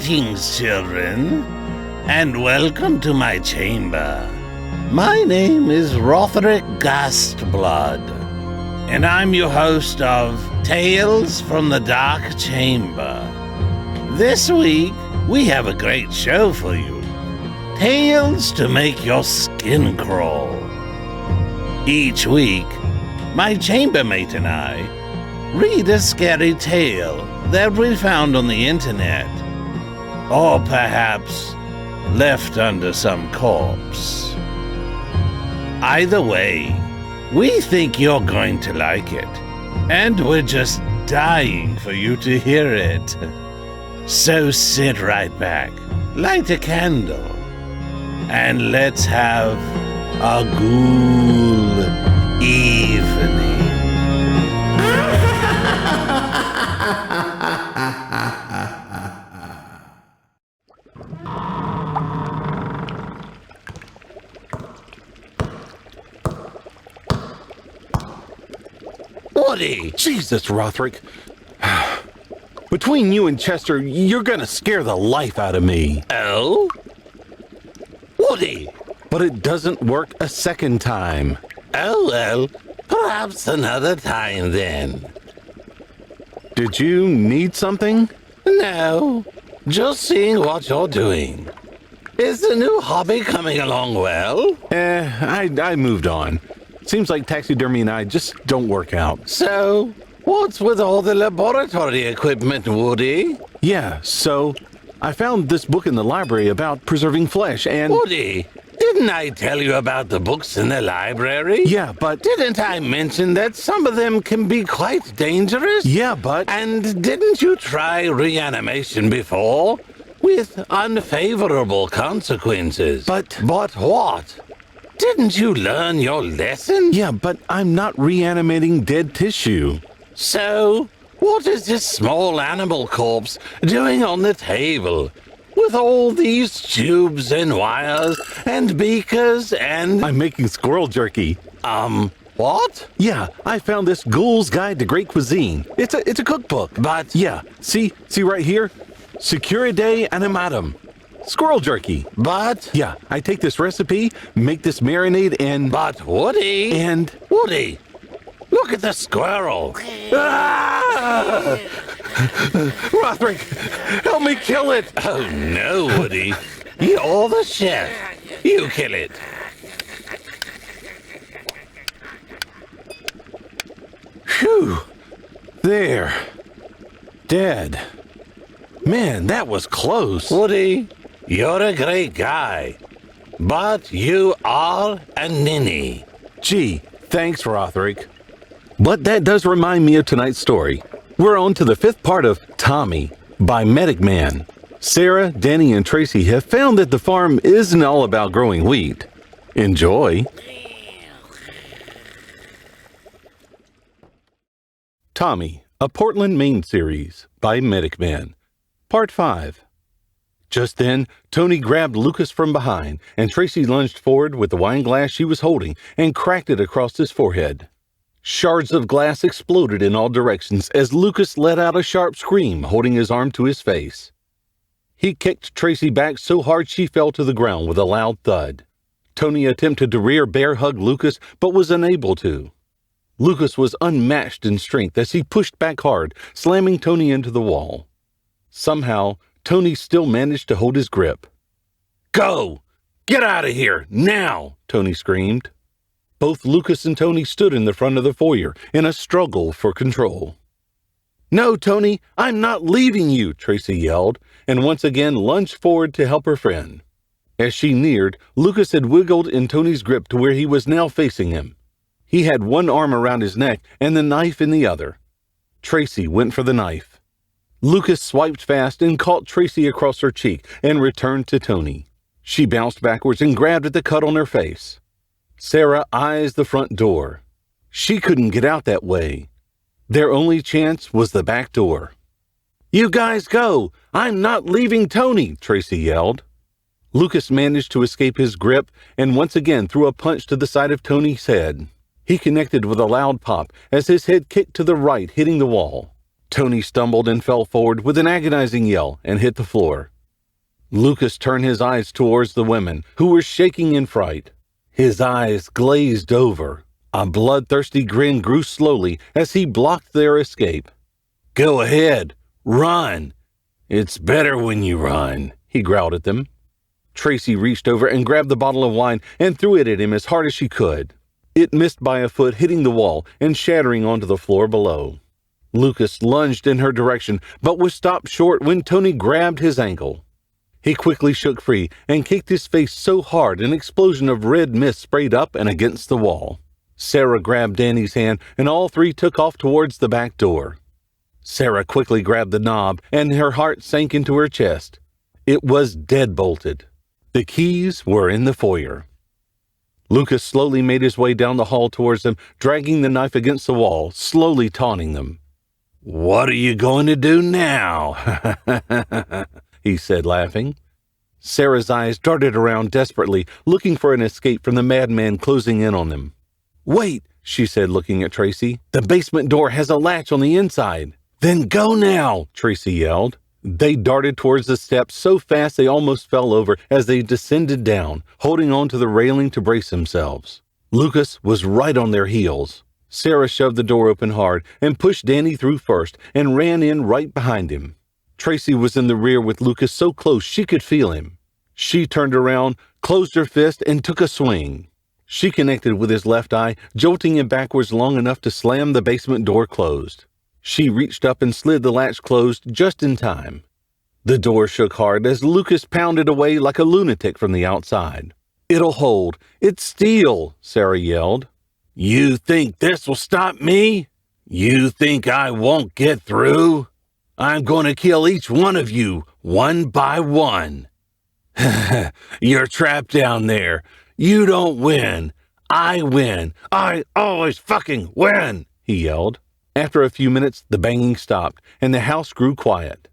Greetings, children, and welcome to my chamber. My name is Rotherick Gastblood, and I'm your host of Tales from the Dark Chamber. This week, we have a great show for you. Tales to make your skin crawl. Each week, my chambermate and I read a scary tale that we found on the internet, or perhaps left under some corpse. Either way, we think you're going to like it, and we're just dying for you to hear it. So sit right back, light a candle, and let's have a ghoul evening. Woody! Jesus, Rotherick. Between you and Chester, you're gonna scare the life out of me. Oh? Woody! But it doesn't work a second time. Oh, well, perhaps another time then. Did you need something? No, just seeing what you're doing. Is the new hobby coming along well? I moved on. Seems like taxidermy and I just don't work out. So, what's with all the laboratory equipment, Woody? Yeah, so I found this book in the library about preserving flesh and... Woody, didn't I tell you about the books in the library? Yeah, but... Didn't I mention that some of them can be quite dangerous? Yeah, but... And didn't you try reanimation before? With unfavorable consequences. But what? Didn't you learn your lesson? Yeah, but I'm not reanimating dead tissue. So, what is this small animal corpse doing on the table? With all these tubes and wires and beakers and... I'm making squirrel jerky. What? Yeah, I found this Ghoul's Guide to Great Cuisine. It's a cookbook. But... Yeah, see right here? Securidae animatum. Squirrel jerky. But... Yeah, I take this recipe, make this marinade, and... But, Woody... And... Woody, look at the squirrel. Ah! Rotherick, help me kill it. Oh, no, Woody. You're the chef. You kill it. Phew. There. Dead. Man, that was close. Woody, you're a great guy, but you are a ninny. Gee, thanks, Rotherick. But that does remind me of tonight's story. We're on to the 5th part of ToMmY by MedicMan. Sarah, Danny, and Tracy have found that the farm isn't all about growing wheat. Enjoy. ToMmY, a Portland, Maine series by MedicMan. Part 5. Just then, Tony grabbed Lucas from behind, and Tracy lunged forward with the wine glass she was holding and cracked it across his forehead. Shards of glass exploded in all directions as Lucas let out a sharp scream, holding his arm to his face. He kicked Tracy back so hard she fell to the ground with a loud thud. Tony attempted to rear bear hug Lucas, but was unable to. Lucas was unmatched in strength as he pushed back hard, slamming Tony into the wall. Somehow, Tony still managed to hold his grip. Go! Get out of here, now! Tony screamed. Both Lucas and Tony stood in the front of the foyer in a struggle for control. No, Tony, I'm not leaving you, Tracy yelled, and once again lunged forward to help her friend. As she neared, Lucas had wiggled in Tony's grip to where he was now facing him. He had one arm around his neck and the knife in the other. Tracy went for the knife. Lucas swiped fast and caught Tracy across her cheek and returned to Tony. She bounced backwards and grabbed at the cut on her face. Sarah eyes the front door. She couldn't get out that way. Their only chance was the back door. You guys go! I'm not leaving Tony! Tracy yelled. Lucas managed to escape his grip and once again threw a punch to the side of Tony's head. He connected with a loud pop as his head kicked to the right, hitting the wall. Tony stumbled and fell forward with an agonizing yell and hit the floor. Lucas turned his eyes towards the women, who were shaking in fright. His eyes glazed over. A bloodthirsty grin grew slowly as he blocked their escape. "Go ahead. Run. It's better when you run," he growled at them. Tracy reached over and grabbed the bottle of wine and threw it at him as hard as she could. It missed by a foot, hitting the wall and shattering onto the floor below. Lucas lunged in her direction, but was stopped short when ToMmY grabbed his ankle. He quickly shook free and kicked his face so hard an explosion of red mist sprayed up and against the wall. Sarah grabbed Danny's hand and all three took off towards the back door. Sarah quickly grabbed the knob and her heart sank into her chest. It was dead-bolted. The keys were in the foyer. Lucas slowly made his way down the hall towards them, dragging the knife against the wall, slowly taunting them. "What are you going to do now?" he said, laughing. Sarah's eyes darted around desperately, looking for an escape from the madman closing in on them. "Wait," she said, looking at Tracy. "The basement door has a latch on the inside." "Then go now," Tracy yelled. They darted towards the steps so fast they almost fell over as they descended down, holding on to the railing to brace themselves. Lucas was right on their heels. Sarah shoved the door open hard and pushed Danny through first and ran in right behind him. Tracy was in the rear with Lucas so close she could feel him. She turned around, closed her fist, and took a swing. She connected with his left eye, jolting him backwards long enough to slam the basement door closed. She reached up and slid the latch closed just in time. The door shook hard as Lucas pounded away like a lunatic from the outside. "It'll hold. It's steel," Sarah yelled. "You think this will stop me? You think I won't get through? I'm going to kill each one of you, one by one." "You're trapped down there. You don't win. I win. I always fucking win," he yelled. After a few minutes, the banging stopped, and the house grew quiet.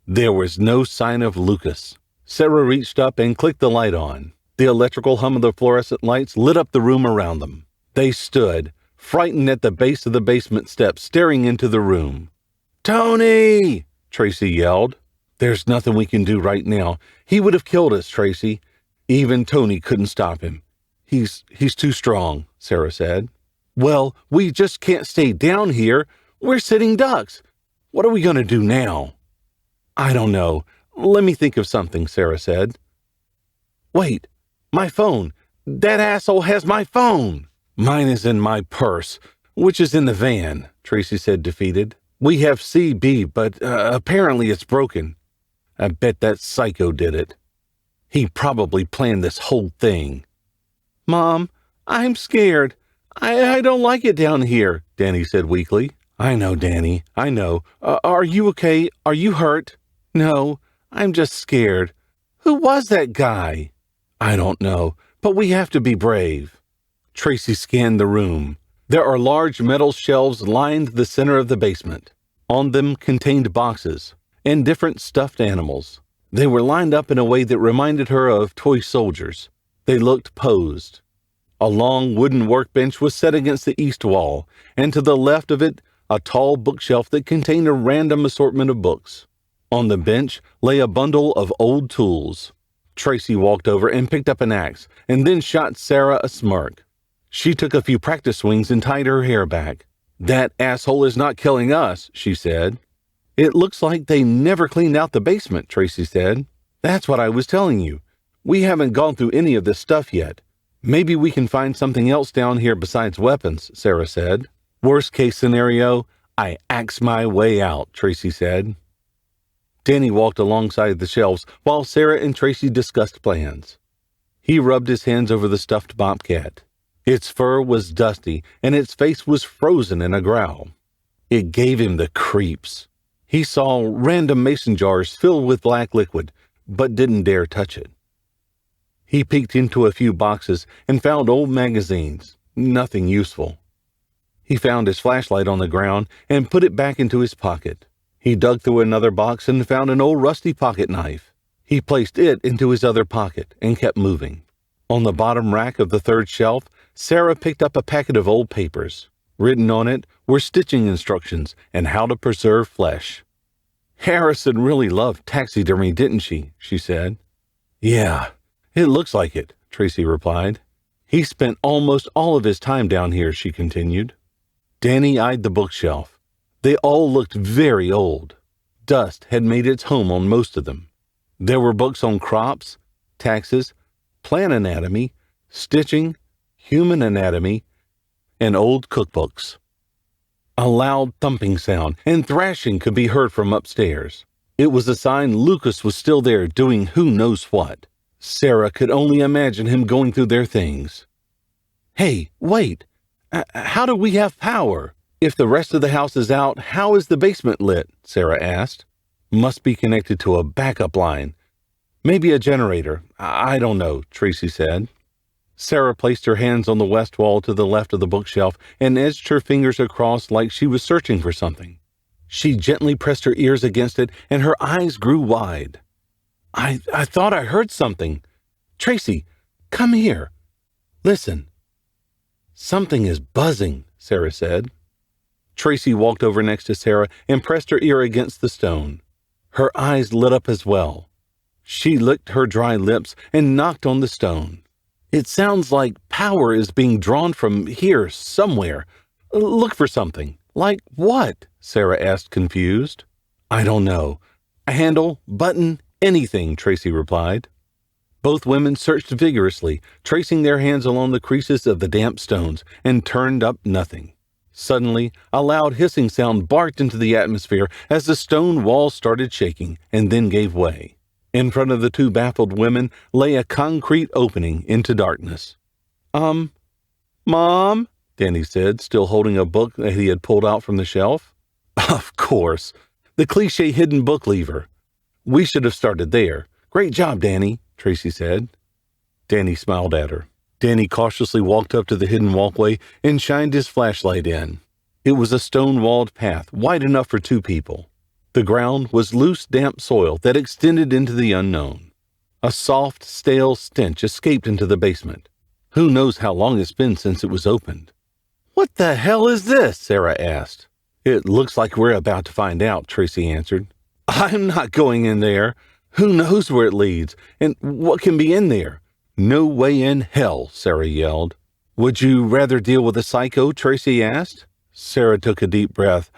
There was no sign of Lucas. Sarah reached up and clicked the light on. The electrical hum of the fluorescent lights lit up the room around them. They stood, frightened at the base of the basement steps, staring into the room. "ToMmY!" Tracy yelled. "There's nothing we can do right now. He would have killed us, Tracy. Even ToMmY couldn't stop him. He's too strong," Sarah said. "Well, we just can't stay down here. We're sitting ducks. What are we going to do now?" "I don't know. Let me think of something," Sarah said. "Wait, my phone. That asshole has my phone." "Mine is in my purse, which is in the van," Tracy said, defeated. "We have CB, but apparently it's broken. I bet that psycho did it. He probably planned this whole thing." "Mom, I'm scared. I don't like it down here," Danny said weakly. "I know, Danny, I know. Are you okay? Are you hurt?" "No, I'm just scared. Who was that guy?" "I don't know, but we have to be brave." Tracy scanned the room. There are large metal shelves lined the center of the basement. On them contained boxes and different stuffed animals. They were lined up in a way that reminded her of toy soldiers. They looked posed. A long wooden workbench was set against the east wall, and to the left of it, a tall bookshelf that contained a random assortment of books. On the bench lay a bundle of old tools. Tracy walked over and picked up an axe, and then shot Sarah a smirk. She took a few practice swings and tied her hair back. "That asshole is not killing us," she said. "It looks like they never cleaned out the basement," Tracy said. "That's what I was telling you. We haven't gone through any of this stuff yet. Maybe we can find something else down here besides weapons," Sarah said. "Worst case scenario, I axe my way out," Tracy said. Danny walked alongside the shelves while Sarah and Tracy discussed plans. He rubbed his hands over the stuffed bobcat. Its fur was dusty, and its face was frozen in a growl. It gave him the creeps. He saw random mason jars filled with black liquid, but didn't dare touch it. He peeked into a few boxes and found old magazines, nothing useful. He found his flashlight on the ground and put it back into his pocket. He dug through another box and found an old rusty pocket knife. He placed it into his other pocket and kept moving. On the bottom rack of the third shelf, Sarah picked up a packet of old papers. Written on it were stitching instructions and how to preserve flesh. Harrison really loved taxidermy, didn't she? She said. Yeah, it looks like it, Tracy replied. He spent almost all of his time down here, she continued. Danny eyed the bookshelf. They all looked very old. Dust had made its home on most of them. There were books on crops, taxes, plant anatomy, stitching, human anatomy, and old cookbooks. A loud thumping sound and thrashing could be heard from upstairs. It was a sign Lucas was still there doing who knows what. Sarah could only imagine him going through their things. Hey, wait! How do we have power? If the rest of the house is out, how is the basement lit? Sarah asked. Must be connected to a backup line. Maybe a generator. I don't know, Tracy said. Sarah placed her hands on the west wall to the left of the bookshelf and edged her fingers across like she was searching for something. She gently pressed her ears against it, and her eyes grew wide. I thought I heard something. Tracy, come here. Listen. Something is buzzing, Sarah said. Tracy walked over next to Sarah and pressed her ear against the stone. Her eyes lit up as well. She licked her dry lips and knocked on the stone. It sounds like power is being drawn from here somewhere. Look for something. Like what? Sarah asked, confused. I don't know. A handle, button, anything, Tracy replied. Both women searched vigorously, tracing their hands along the creases of the damp stones, and turned up nothing. Suddenly, a loud hissing sound barked into the atmosphere as the stone wall started shaking and then gave way. In front of the two baffled women lay a concrete opening into darkness. Mom? Danny said, still holding a book that he had pulled out from the shelf. Of course. The cliché hidden book lever. We should have started there. Great job, Danny, Tracy said. Danny smiled at her. Danny cautiously walked up to the hidden walkway and shined his flashlight in. It was a stone-walled path, wide enough for two people. The ground was loose, damp soil that extended into the unknown. A soft, stale stench escaped into the basement. Who knows how long it's been since it was opened? What the hell is this? Sarah asked. It looks like we're about to find out, Tracy answered. I'm not going in there. Who knows where it leads, and what can be in there? No way in hell, Sarah yelled. Would you rather deal with a psycho? Tracy asked. Sarah took a deep breath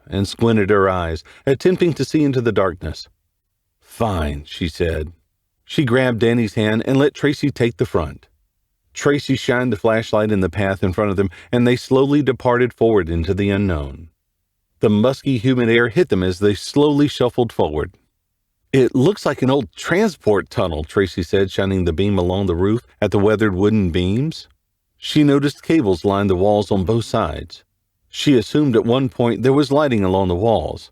and squinted her eyes, attempting to see into the darkness. Fine, she said. She grabbed Danny's hand and let Tracy take the front. Tracy shined the flashlight in the path in front of them, and they slowly departed forward into the unknown. The musky, humid air hit them as they slowly shuffled forward. It looks like an old transport tunnel, Tracy said, shining the beam along the roof at the weathered wooden beams. She noticed cables lined the walls on both sides. She assumed at one point there was lighting along the walls.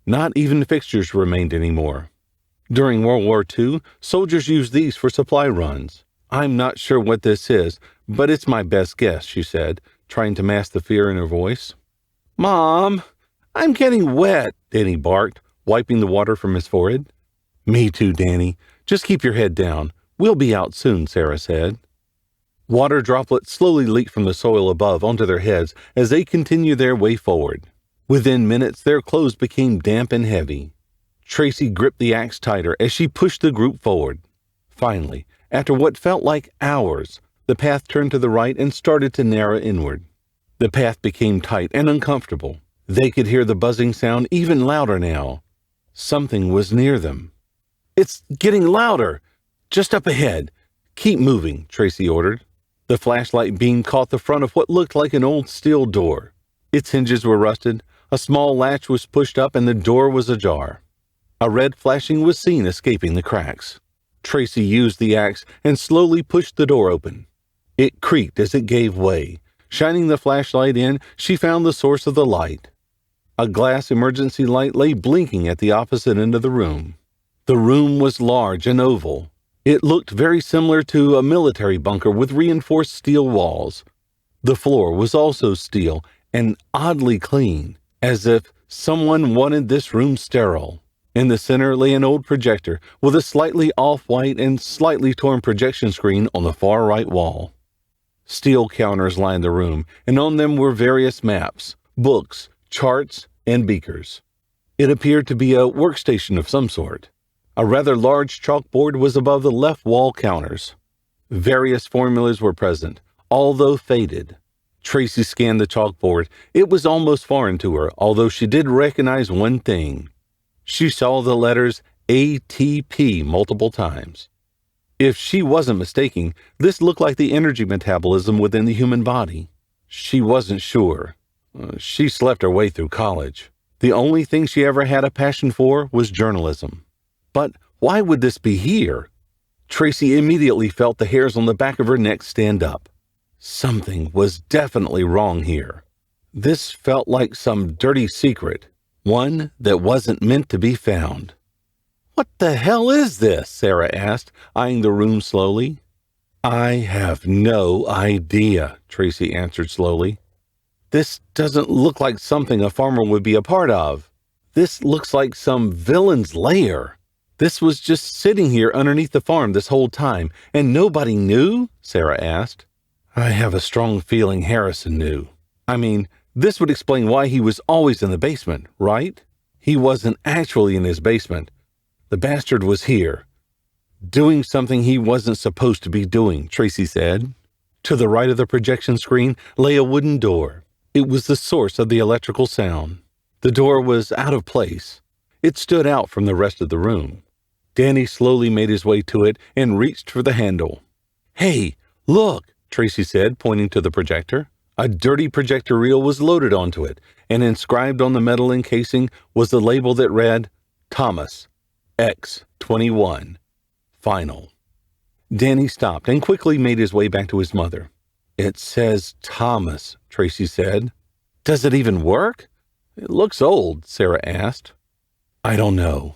Not even fixtures remained anymore. During World War II, soldiers used these for supply runs. I'm not sure what this is, but it's my best guess, she said, trying to mask the fear in her voice. Mom, I'm getting wet, Danny barked, wiping the water from his forehead. Me too, Danny. Just keep your head down. We'll be out soon, Sarah said. Water droplets slowly leaked from the soil above onto their heads as they continued their way forward. Within minutes, their clothes became damp and heavy. Tracy gripped the axe tighter as she pushed the group forward. Finally, after what felt like hours, the path turned to the right and started to narrow inward. The path became tight and uncomfortable. They could hear the buzzing sound even louder now. Something was near them. It's getting louder. Just up ahead. Keep moving, Tracy ordered. The flashlight beam caught the front of what looked like an old steel door. Its hinges were rusted, a small latch was pushed up, and the door was ajar. A red flashing was seen escaping the cracks. Tracy used the axe and slowly pushed the door open. It creaked as it gave way. Shining the flashlight in, she found the source of the light. A glass emergency light lay blinking at the opposite end of the room. The room was large and oval. It looked very similar to a military bunker with reinforced steel walls. The floor was also steel and oddly clean, as if someone wanted this room sterile. In the center lay an old projector with a slightly off-white and slightly torn projection screen on the far right wall. Steel counters lined the room, and on them were various maps, books, charts, and beakers. It appeared to be a workstation of some sort. A rather large chalkboard was above the left wall counters. Various formulas were present, although faded. Tracy scanned the chalkboard. It was almost foreign to her, although she did recognize one thing. She saw the letters ATP multiple times. If she wasn't mistaken, this looked like the energy metabolism within the human body. She wasn't sure. She slept her way through college. The only thing she ever had a passion for was journalism. But why would this be here? Tracy immediately felt the hairs on the back of her neck stand up. Something was definitely wrong here. This felt like some dirty secret, one that wasn't meant to be found. "What the hell is this?" Sarah asked, eyeing the room slowly. "I have no idea," Tracy answered slowly. "This doesn't look like something a farmer would be a part of. This looks like some villain's lair. This was just sitting here underneath the farm this whole time, and nobody knew?" Sarah asked. "I have a strong feeling Harrison knew. I mean, this would explain why he was always in the basement, right? He wasn't actually in his basement. The bastard was here, doing something he wasn't supposed to be doing," Tracy said. To the right of the projection screen lay a wooden door. It was the source of the electrical sound. The door was out of place. It stood out from the rest of the room. Danny slowly made his way to it and reached for the handle. "Hey, look," Tracy said, pointing to the projector. A dirty projector reel was loaded onto it, and inscribed on the metal encasing was the label that read, "Thomas, X21, Final." Danny stopped and quickly made his way back to his mother. "It says Thomas," Tracy said. "Does it even work?" "It looks old," Sarah asked. "I don't know."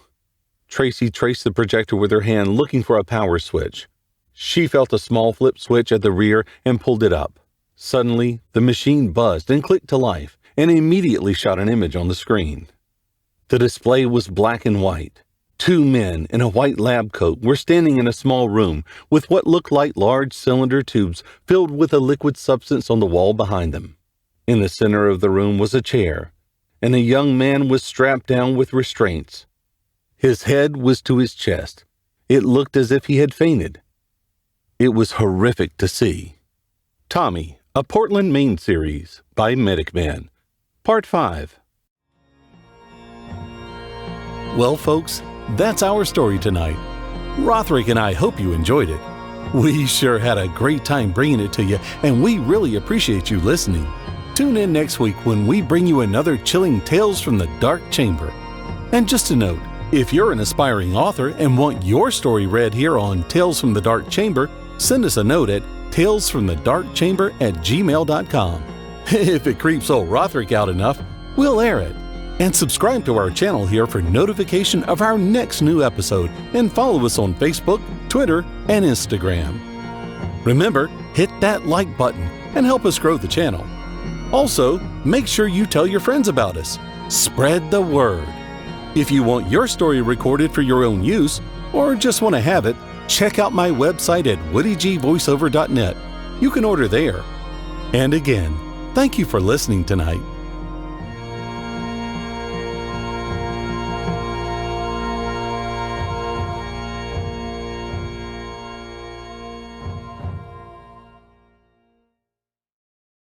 Tracy traced the projector with her hand, looking for a power switch. She felt a small flip switch at the rear and pulled it up. Suddenly, the machine buzzed and clicked to life, and immediately shot an image on the screen. The display was black and white. Two men in a white lab coat were standing in a small room with what looked like large cylinder tubes filled with a liquid substance on the wall behind them. In the center of the room was a chair, and a young man was strapped down with restraints. His head was to his chest. It looked as if he had fainted. It was horrific to see. ToMmY, a Portland, Maine series by MedicMan. Part 5. Well, folks, that's our story tonight. Rotherick and I hope you enjoyed it. We sure had a great time bringing it to you, and we really appreciate you listening. Tune in next week when we bring you another chilling Tales from the Dark Chamber. And just a note, if you're an aspiring author and want your story read here on Tales from the Dark Chamber, send us a note at talesfromthedarkchamber@gmail.com. If it creeps old Rotherick out enough, we'll air it. And subscribe to our channel here for notification of our next new episode, and follow us on Facebook, Twitter, and Instagram. Remember, hit that like button and help us grow the channel. Also, make sure you tell your friends about us. Spread the word. If you want your story recorded for your own use, or just want to have it, check out my website at woodygvoiceover.net. You can order there. And again, thank you for listening tonight.